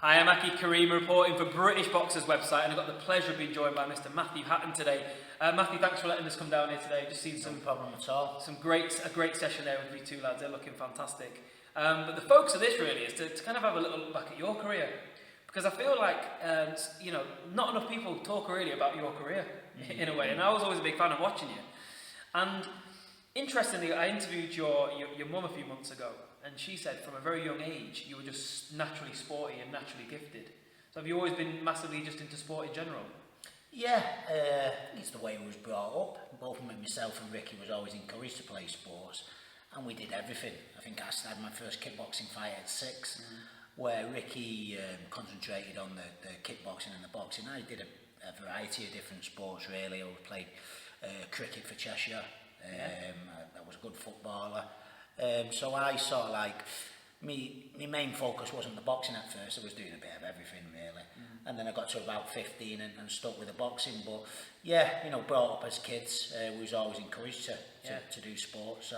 Hi, I'm Aki Kareem reporting for British Boxers website, and I've got the pleasure of being joined by Mr. Matthew Hatton today. Matthew, thanks for letting us come down here today. Just seen some problem at all. A great session there with you two lads. They're looking fantastic. But the focus of this really is to kind of have a little look back at your career, because I feel like not enough people talk really about your career in a way, and I was always a big fan of watching you. And interestingly, I interviewed your mum a few months ago, and she said from a very young age you were just naturally sporty and naturally gifted. So have you always been massively just into sport in general? Yeah, it's the way we was brought up. Both myself and Ricky was always encouraged to play sports, and we did everything. I think I started my first kickboxing fight at 6, where Ricky concentrated on the kickboxing and the boxing. I did a variety of different sports really. I played cricket for Cheshire. I was a good footballer. So I sort of like, my main focus wasn't the boxing at first. I was doing a bit of everything really. And then I got to about 15 and stuck with the boxing. But yeah, brought up as kids, we was always encouraged to do sport. So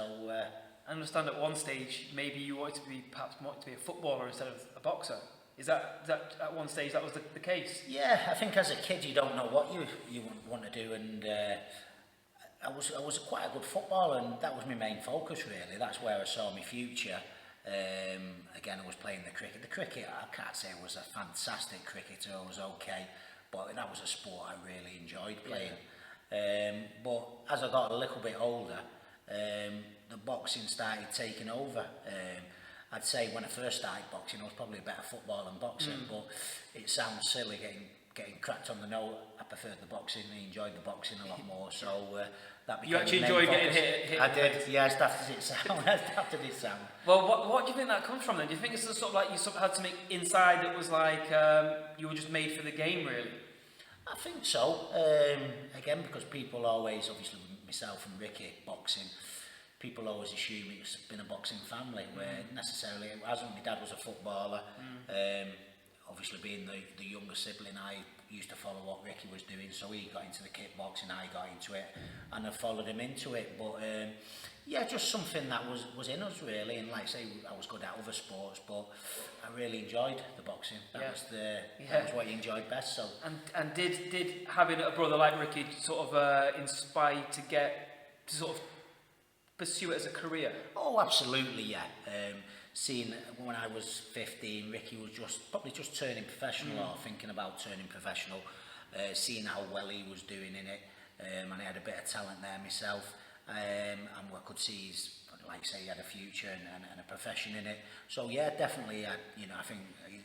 I understand at one stage maybe you wanted to be a footballer instead of a boxer. Is that at one stage that was the case? Yeah, I think as a kid you don't know what you want to do, and I was quite a good footballer, and that was my main focus really. That's where I saw my future. Again, I was playing the cricket. The cricket, I can't say I was a fantastic cricketer. I was okay, but that was a sport I really enjoyed playing. But as I got a little bit older, the boxing started taking over. I'd say when I first started boxing, I was probably a better footballer than boxing, but it sounds silly getting cracked on the nose. I preferred the boxing. I enjoyed the boxing a lot more. So that became you actually enjoyed getting hit. I did. Yeah, as daft as it sound. As daft as it sound. Well, what do you think that comes from then? Do you think it's sort of like you sort of had something inside that was like you were just made for the game, really? I think so. Again, because people always, obviously myself and Ricky boxing, people always assume it's been a boxing family, where necessarily it wasn't. My dad was a footballer. Obviously being the younger sibling, I used to follow what Ricky was doing, so he got into the kickboxing, I got into it, and I followed him into it. But yeah, just something that was in us really, and like I say, I was good at other sports, but I really enjoyed the boxing. That was what you enjoyed best. So and did having a brother like Ricky sort of inspire you to sort of pursue it as a career? Oh, absolutely, yeah. Seeing when I was 15, Ricky was probably just turning professional or thinking about turning professional, seeing how well he was doing in it, and I had a bit of talent there myself, and I could see he had a future and a profession in it. So yeah, definitely, I think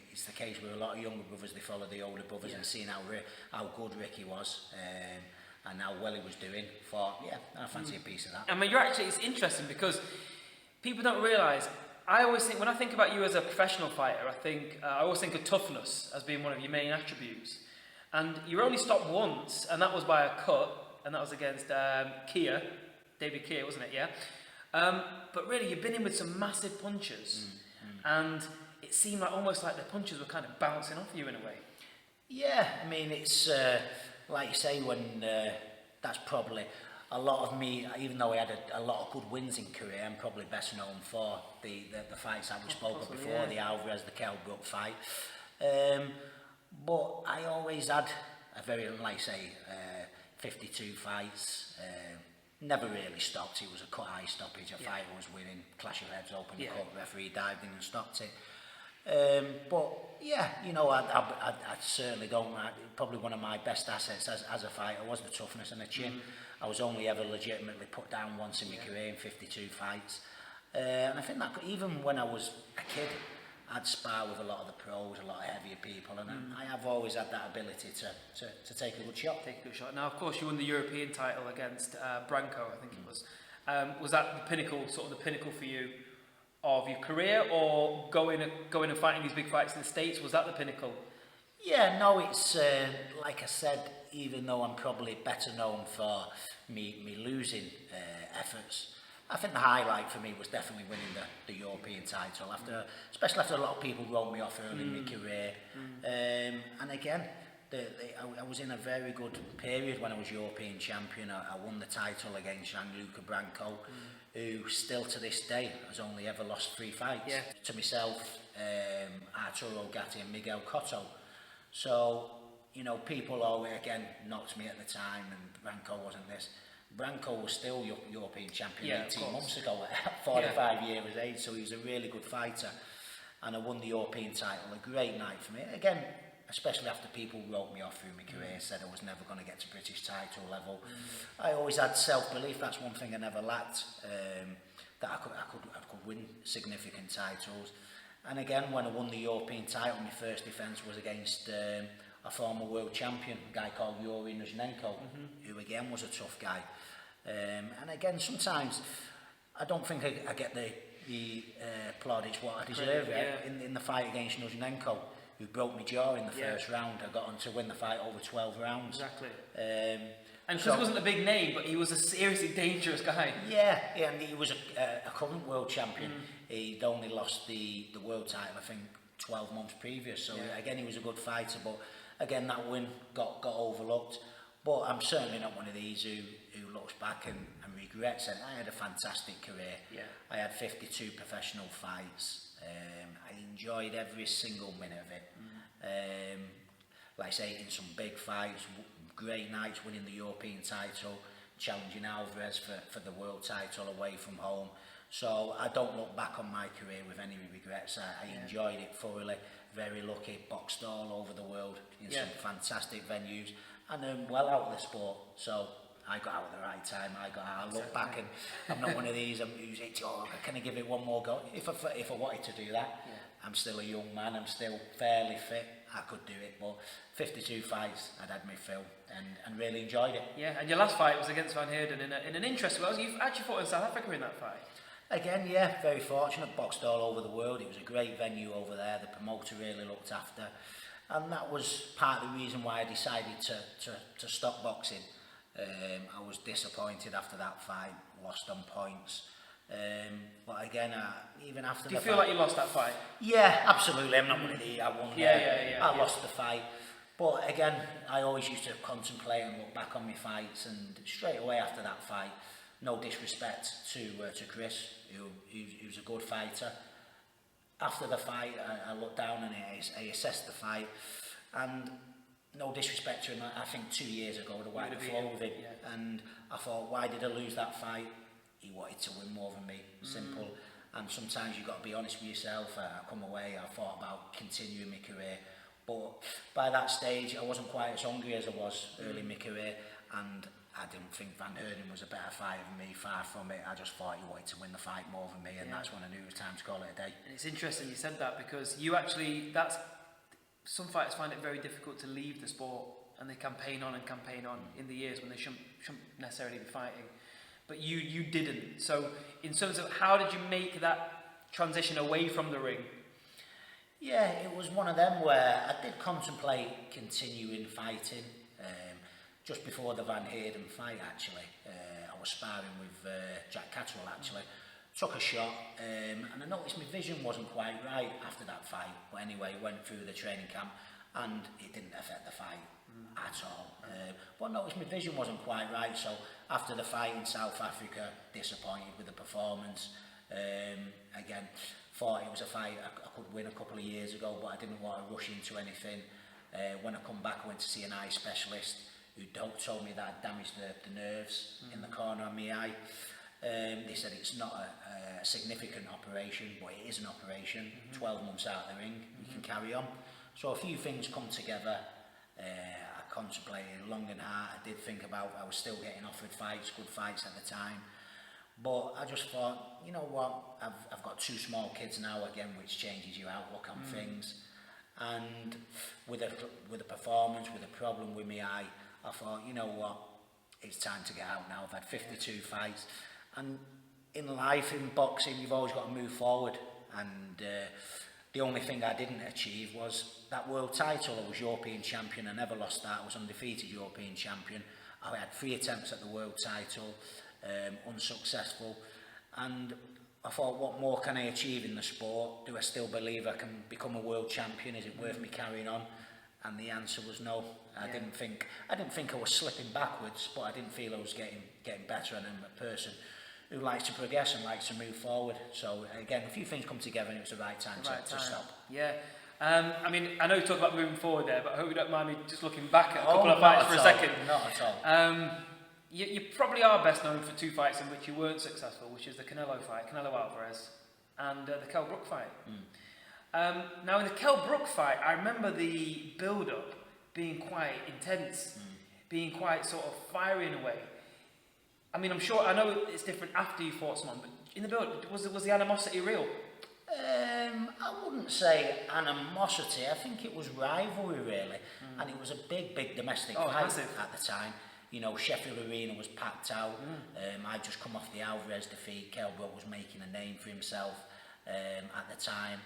it's the case with a lot of younger brothers. They follow the older brothers, and seeing how good Ricky was, and how well he was doing, thought, yeah, I fancy a piece of that. I mean, it's interesting because people don't realise. I always think, when I think about you as a professional fighter, I always think of toughness as being one of your main attributes. And you were only stopped once, and that was by a cut, and that was against David Keir, wasn't it? Yeah. But really, you've been in with some massive punches, and it seemed almost like the punches were kind of bouncing off you in a way. Yeah, I mean, it's like you say, when that's probably a lot of me, even though I had a lot of good wins in career, I'm probably best known for the fights that we spoke of before, the Alvarez, the Brook fight. But I always had a very, 52 fights. Never really stopped. It was a cut eye stoppage. A fighter was winning, clash of heads, open the cut, referee dived in and stopped it. But yeah, I certainly don't. Probably one of my best assets as a fighter was the toughness and the chin. I was only ever legitimately put down once in my career in 52 fights. And I think that even when I was a kid, I'd spar with a lot of the pros, a lot of heavier people, and I have always had that ability to take a good shot. Now, of course, you won the European title against Branco, I think it was. Was that the pinnacle for you of your career, or going and fighting these big fights in the States? Was that the pinnacle? Yeah, no, it's like I said, even though I'm probably better known for me losing efforts, I think the highlight for me was definitely winning the European title, especially after a lot of people wrote me off early in my career. And again, I was in a very good period when I was European champion. I won the title against Gianluca Branco, who still to this day has only ever lost 3 fights. To myself, Arturo Gatti and Miguel Cotto. So, you know, people always again knocked me at the time, and Branco wasn't this. Branco was still European champion 18 months ago at 45 years of age, so he was a really good fighter. And I won the European title, a great night for me. Again, especially after people wrote me off through my career, said I was never going to get to British title level. I always had self-belief. That's one thing I never lacked, that I could win significant titles. And again, when I won the European title, my first defence was against a former world champion, a guy called Yuri Nuzhenenko, who again was a tough guy. And again, sometimes I don't think I get the plaudits what I deserve. In the fight against Nuzhenenko, who broke my jaw in the first round, I got on to win the fight over 12 rounds. Exactly. And because he wasn't a big name, but he was a seriously dangerous guy. Yeah, and he was a current world champion. He'd only lost the world title, I think, 12 months previous. So again, he was a good fighter, but again, that win got overlooked. But I'm certainly not one of these who looks back and regrets it. I had a fantastic career. Yeah. I had 52 professional fights. I enjoyed every single minute of it. Like I say, in some big fights, great nights, winning the European title, challenging Alvarez for the world title away from home. So I don't look back on my career with any regrets. I enjoyed it thoroughly, very lucky, boxed all over the world in some fantastic venues, and earned well out of the sport. So I got out at the right time. I look back and I'm not one of these who's can I give it one more go? If I wanted to do that, I'm still a young man, I'm still fairly fit, I could do it, but 52 fights, I'd had my fill and really enjoyed it. Yeah, and your last fight was against Van Heerden in an interesting way. You've actually fought in South Africa in that fight. Again, yeah, very fortunate, boxed all over the world. It was a great venue over there, the promoter really looked after, and that was part of the reason why I decided to stop boxing. I was disappointed after that fight, lost on points. But again, even after Do you feel like you lost that fight? Yeah, absolutely. I'm not one of the I won. I lost the fight. But again, I always used to contemplate and look back on my fights, and straight away after that fight, no disrespect to Chris, who's a good fighter. After the fight, I looked down and I assessed the fight, and no disrespect to him, I think 2 years ago I wiped the floor with him, and I thought, why did I lose that fight? He wanted to win more than me, simple. And sometimes you've got to be honest with yourself. I come away, I thought about continuing my career, but by that stage I wasn't quite as hungry as I was early in my career, and I didn't think Van Heerden was a better fighter than me, far from it. I just thought he wanted to win the fight more than me, and that's when I knew it was time to call it a day. And it's interesting you said that, because you actually, some fighters find it very difficult to leave the sport, and they campaign on in the years when they shouldn't necessarily be fighting. But you didn't. So in terms of how did you make that transition away from the ring? Yeah, it was one of them where I did contemplate continuing fighting. Just before the Van Heerden fight, actually, I was sparring with Jack Catterall, actually. Took a shot, and I noticed my vision wasn't quite right after that fight. But anyway, went through the training camp, and it didn't affect the fight at all. But I noticed my vision wasn't quite right, so after the fight in South Africa, disappointed with the performance. Again, thought it was a fight I could win a couple of years ago, but I didn't want to rush into anything. When I come back, I went to see an eye specialist who told me that I'd damaged the nerves in the corner of my eye. They said it's not a significant operation, but it is an operation. 12 months out of the ring, you can carry on. So a few things come together. I contemplated long and hard. I did think about, I was still getting offered fights, good fights at the time. But I just thought, you know what, I've got 2 small kids now again, which changes your outlook on things. And with a performance, with a problem with my eye, I thought, you know what, it's time to get out now. I've had 52 fights. And in life, in boxing, you've always got to move forward. And the only thing I didn't achieve was that world title. I was European champion. I never lost that. I was undefeated European champion. I had 3 attempts at the world title, unsuccessful. And I thought, what more can I achieve in the sport? Do I still believe I can become a world champion? Is it worth me carrying on? And the answer was no. I didn't think I was slipping backwards, but I didn't feel I was getting better, and I'm a person who likes to progress and likes to move forward. So again, a few things come together and it was the right time, to stop. Yeah. I mean, I know you talk about moving forward there, but I hope you don't mind me just looking back at a couple of fights for a second. Not at all. You probably are best known for 2 fights in which you weren't successful, which is the Canelo fight, Canelo Alvarez, and the Kell Brook fight. Now in the Kell Brook fight, I remember the build-up being quite intense, being quite sort of fiery in a way. I mean, I know it's different after you fought someone, but in the build, was the animosity real? I wouldn't say animosity. I think it was rivalry, really, and it was a big domestic fight massive. At the time. You know, Sheffield Arena was packed out. I'd just come off the Alvarez defeat. Kell Brook was making a name for himself at the time.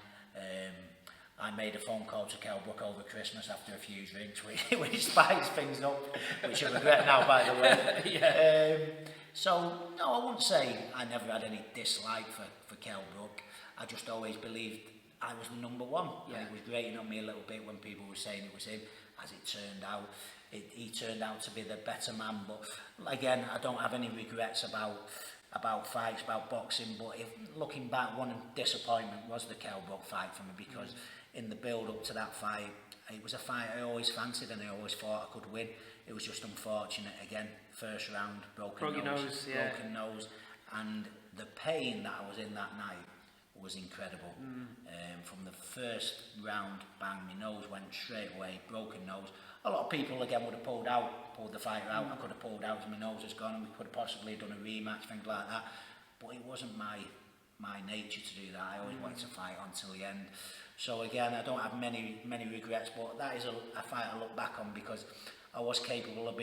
I made a phone call to Kell Brook over Christmas after a few drinks, which spiced things up, which I regret now, by the way. So, no, I wouldn't say I never had any dislike for Kell Brook. I just always believed I was the number one. And it was grating on me a little bit when people were saying it was him. As it turned out, he turned out to be the better man. But again, I don't have any regrets about fights, about boxing. But looking back, one disappointment was the Kell Brook fight for me, because in the build-up to that fight, it was a fight I always fancied and I always thought I could win. It was just unfortunate again. First round, broken nose, and the pain that I was in that night was incredible. From the first round, bang, my nose went straight away, broken nose. A lot of people again would have pulled the fight out. I could have pulled out as my nose was gone, and we could have possibly done a rematch, things like that. But it wasn't my nature to do that. I always wanted to fight until the end. So again, I don't have many regrets, but that is a fight I look back on, because I was capable of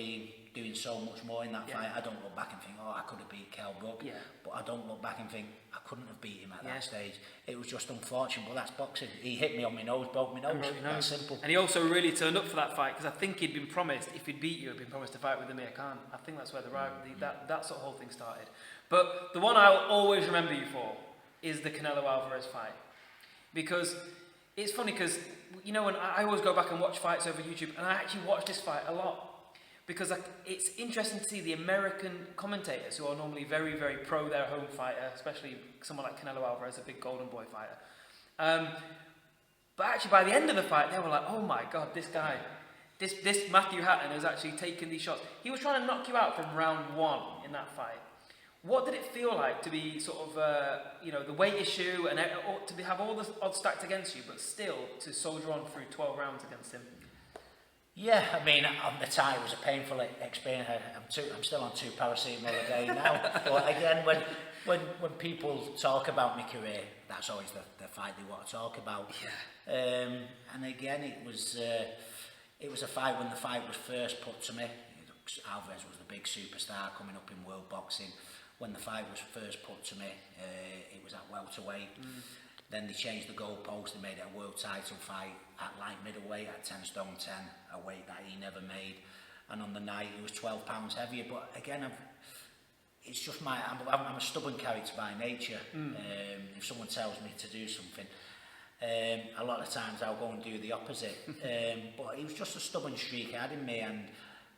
doing so much more in that fight. I don't look back and think, I could have beat Kell Brook. But I don't look back and think, I couldn't have beat him at that stage. It was just unfortunate, but that's boxing. He hit me on my nose, broke my nose. That's simple. And he also really turned up for that fight, because I think he'd been promised, if he'd beat you, he'd been promised to fight with Amir Khan. I think that's where the rivalry, that sort of whole thing started. But the one I'll always remember you for is the Canelo Alvarez fight. Because it's funny, because you know, when I always go back and watch fights over YouTube, and I actually watch this fight a lot, because it's interesting to see the American commentators, who are normally very, very pro their home fighter, especially someone like Canelo Alvarez, a big golden boy fighter. But actually, by the end of the fight, they were like, "Oh my God, this guy, this Matthew Hatton has actually taken these shots. He was trying to knock you out from round 1 in that fight." What did it feel like to be sort of, the weight issue and to have all the odds stacked against you, but still to soldier on through 12 rounds against him? Yeah, I mean, at the time it was a painful experience. I'm still on 2 paracetamol a day now. But again, when people talk about my career, that's always the fight they want to talk about. And again, it was a fight when the fight was first put to me. Alvarez was the big superstar coming up in world boxing. When the fight was first put to me, it was at welterweight. Then they changed the goalpost, they made it a world title fight at light middleweight at 10 stone 10, a weight that he never made. And on the night, he was 12 pounds heavier. But again, it's just I'm a stubborn character by nature. If someone tells me to do something, a lot of times I'll go and do the opposite. But it was just a stubborn streak I had in me, and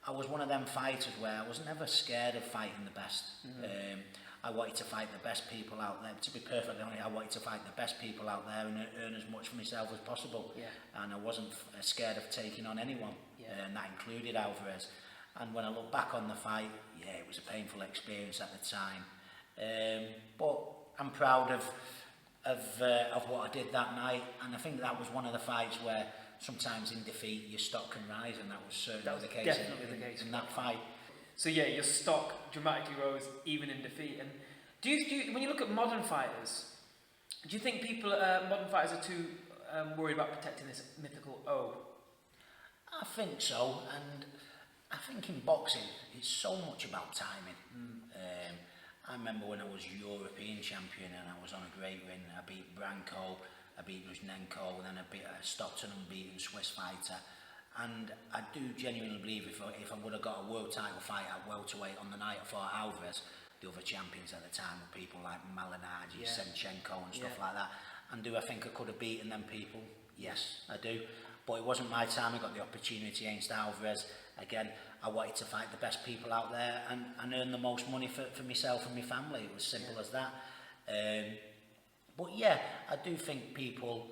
I was one of them fighters where I was never scared of fighting the best. I wanted to fight the best people out there. To be perfectly honest, I wanted to fight the best people out there and earn as much for myself as possible. And I wasn't scared of taking on anyone, and that included Alvarez. And when I look back on the fight, it was a painful experience at the time. But I'm proud of what I did that night, and I think that was one of the fights where sometimes in defeat your stock can rise, and that was certainly the case in that fight. So your stock dramatically rose even in defeat. And do you when you look at modern fighters, do you think modern fighters are too worried about protecting this mythical O? I think so, and I think in boxing it's so much about timing. I remember when I was European champion and I was on a great win. I beat Branko, I beat Rusnenko, and then I beat a Stockton unbeaten Swiss fighter. And I do genuinely believe if I would have got a world title fight at welterweight on the night I fought Alvarez, the other champions at the time were people like Malignaggi, Senchenko and stuff like that. And do I think I could have beaten them people? Yes, I do. But it wasn't my time. I got the opportunity against Alvarez. again, I wanted to fight the best people out there and earn the most money for myself and my family. It was simple as that. But yeah, I do think people,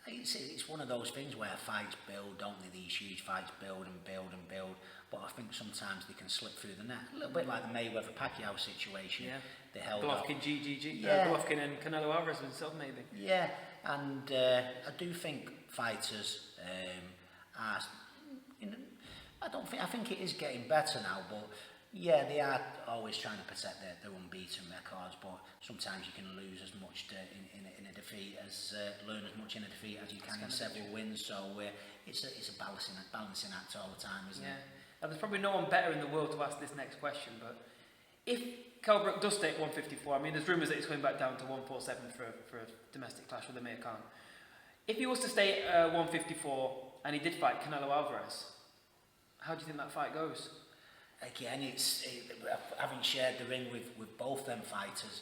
it's one of those things where fights build, don't they? These huge fights build and build and build. But I think sometimes they can slip through the net. A little bit like the Mayweather-Pacquiao situation. Yeah. They held Golovkin, GGG. Yeah. Golovkin and Canelo Alvarez himself, maybe. Yeah, and I do think fighters are, you know, I think it is getting better now, but yeah, they are always trying to protect their unbeaten records, but sometimes you can lose as much in a defeat as learn as much in a defeat as you can in several wins. So it's a balancing act all the time, isn't it? And there's probably no one better in the world to ask this next question, but if Kell Brook does stay at 154, I mean, there's rumours that he's going back down to 147 for a domestic clash with Amir Khan. If he was to stay at 154 and he did fight Canelo Alvarez, how do you think that fight goes? Again, having shared the ring with both them fighters,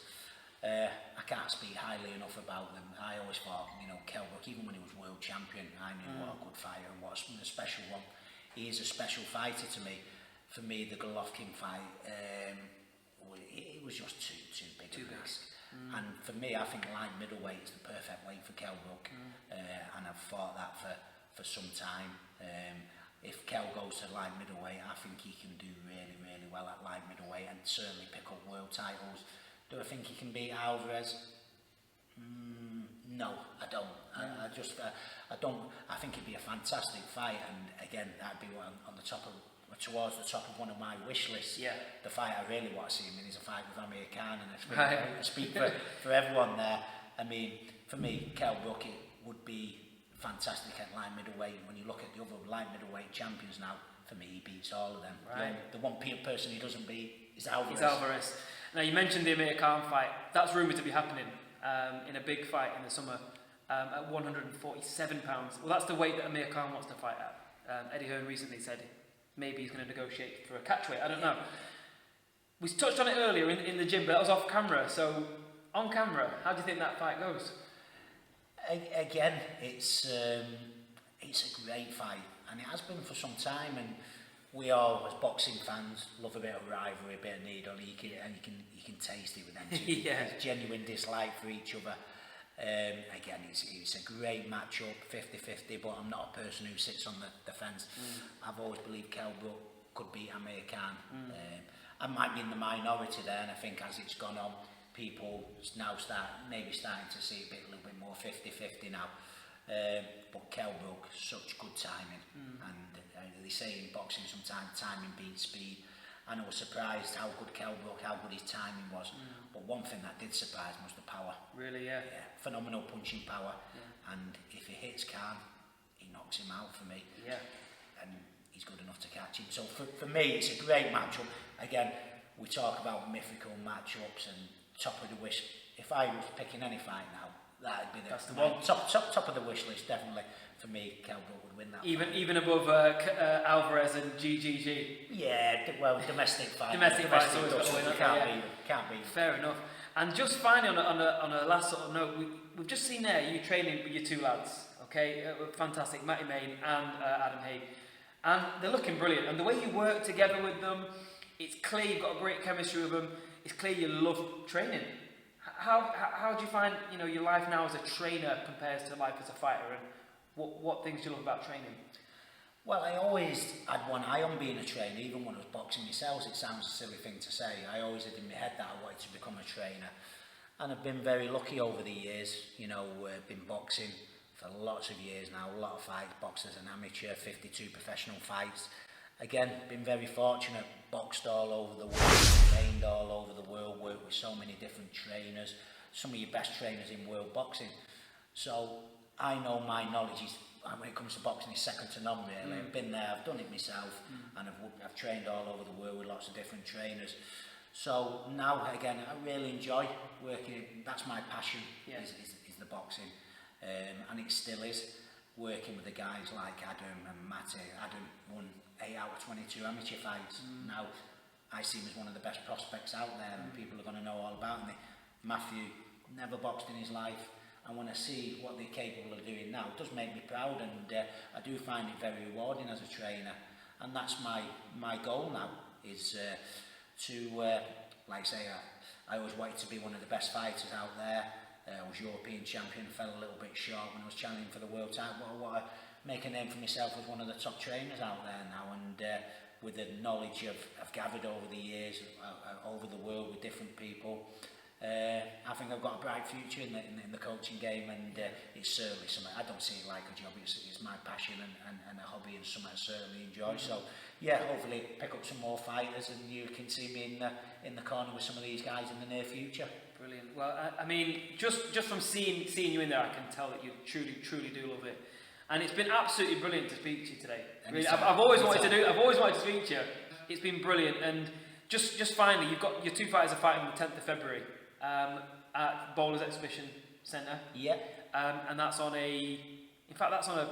I can't speak highly enough about them. I always thought, you know, Kell Brook, even when he was world champion, I knew what a good fighter and what a special one. He is a special fighter to me. For me, the Golovkin fight, it was just too big a risk. And for me, I think light middleweight is the perfect weight for Kell Brook, and I've thought that for some time. If Kell goes to light middleweight, I think he can do really, really well at light middleweight and certainly pick up world titles. Do I think he can beat Alvarez? No, I don't. I don't. I think it'd be a fantastic fight, and again, that'd be on the top of, towards the top of one of my wish lists. Yeah. The fight I really want to see him in is a fight with Amir Khan, and I speak for everyone there. I mean, for me, Kell Brook, it would be fantastic at light middleweight. When you look at the other light middleweight champions now, for me, he beats all of them. Right. The one person he doesn't beat is Alvarez. It's Alvarez. Now, you mentioned the Amir Khan fight. That's rumoured to be happening in a big fight in the summer at 147 pounds. Well, that's the weight that Amir Khan wants to fight at. Eddie Hearn recently said maybe he's going to negotiate for a catchweight. I don't know. We touched on it earlier in the gym, but that was off camera. So, on camera, how do you think that fight goes? Again, it's a great fight, and it has been for some time. And we all, as boxing fans, love a bit of rivalry, a bit of needle. You can taste it with them two. Yeah. There's genuine dislike for each other. Again, it's a great matchup, 50-50. But I'm not a person who sits on the fence. I've always believed Kell Brook could beat Amir Khan. I might be in the minority there, and I think as it's gone on, people now starting to see a little bit more 50-50 now. But Kell Brook, such good timing, and they say in boxing sometimes timing beats speed. And I was surprised how good Kell Brook, how good his timing was. But one thing that did surprise me was the power. Really, yeah. Phenomenal punching power. And if he hits Khan, he knocks him out for me. Yeah. And he's good enough to catch him. So for me, it's a great matchup. Again, we talk about mythical matchups and top of the wish. If I was picking any fight now, that'd be the one. Top of the wish list, definitely. For me, Kell Brook would win that. Even above Alvarez and GGG. Yeah, well, domestic fight. Domestic fights always got to win. Can't be. Fair enough. And just finally, on a last sort of note, we've just seen there you training with your two lads. Okay, fantastic, Matty Main and Adam Haig, and they're looking brilliant. And the way you work together with them, it's clear you've got a great chemistry with them. It's clear you love training. How do you find your life now as a trainer compares to life as a fighter, and what things do you love about training? Well, I always had one eye on being a trainer, even when I was boxing myself. It sounds a silly thing to say. I always had in my head that I wanted to become a trainer, and I've been very lucky over the years. Been boxing for lots of years now, a lot of fights, boxed as an amateur, 52 professional fights. Again, been very fortunate, boxed all over the world, trained all over the world, worked with so many different trainers, some of your best trainers in world boxing. So I know my knowledge is, when it comes to boxing, is second to none really. I've been there, I've done it myself, and I've trained all over the world with lots of different trainers. So now, again, I really enjoy working, that's my passion, is the boxing, and it still is. Working with the guys like Adam and Matty. Adam won 8 out of 22 amateur fights. Now, I see him as one of the best prospects out there, and people are going to know all about me. Matthew never boxed in his life, and when I see what they're capable of doing now, it does make me proud, and I do find it very rewarding as a trainer. and that's my goal now, is to, like I say, I always wanted to be one of the best fighters out there. I was European champion, fell a little bit short when I was challenging for the world title, but I want to make a name for myself as one of the top trainers out there now, and with the knowledge I've gathered over the years, over the world with different people, I think I've got a bright future in the coaching game, and it's certainly something, I don't see it like a job, it's my passion and a hobby, and something I certainly enjoy. So yeah, hopefully pick up some more fighters, and you can see me in the corner with some of these guys in the near future. Brilliant. Well, I mean, just from seeing you in there, I can tell that you truly do love it. And it's been absolutely brilliant to speak to you today. Really, I've always wanted to speak to you. It's been brilliant. And just finally, you've got your two fighters are fighting on the 10th of February at Bowlers Exhibition Centre. Yeah. And that's on that's on a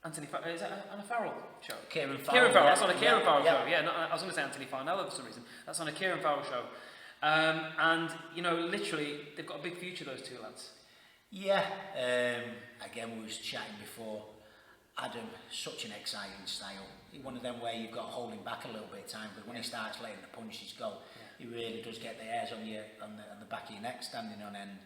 Anthony. Is it on a Farrell show? Kieran Farrell. Yeah. That's on a Kieran Farrell show. Yeah. I was going to say Anthony Farnell for some reason. That's on a Kieran Farrell show. And you know, literally, they've got a big future, those two lads. Yeah, again, we was chatting before. Adam, such an exciting style. One of them where you've got to hold him back a little bit of time, but when he starts letting the punches go, he really does get the hairs on the back of your neck standing on end.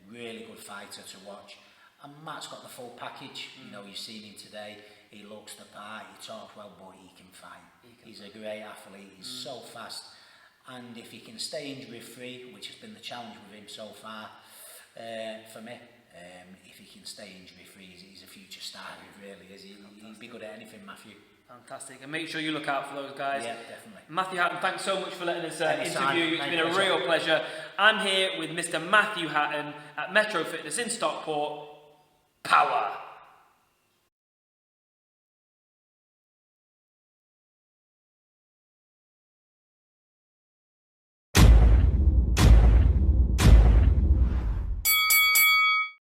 Really good fighter to watch. And Matt's got the full package. You know, you've seen him today. He looks the part. He talks well, but he can fight. He's a great athlete. He's so fast. And if he can stay injury free, which has been the challenge with him so far, for me, if he can stay injury free, he's a future star. He really is. He'd be good at anything, Matthew. Fantastic. And make sure you look out for those guys. Yeah, definitely. Matthew Hatton, thanks so much for letting us interview you. It's Thank been a real pleasure. I'm here with Mr. Matthew Hatton at Metro Fitness in Stockport. Power!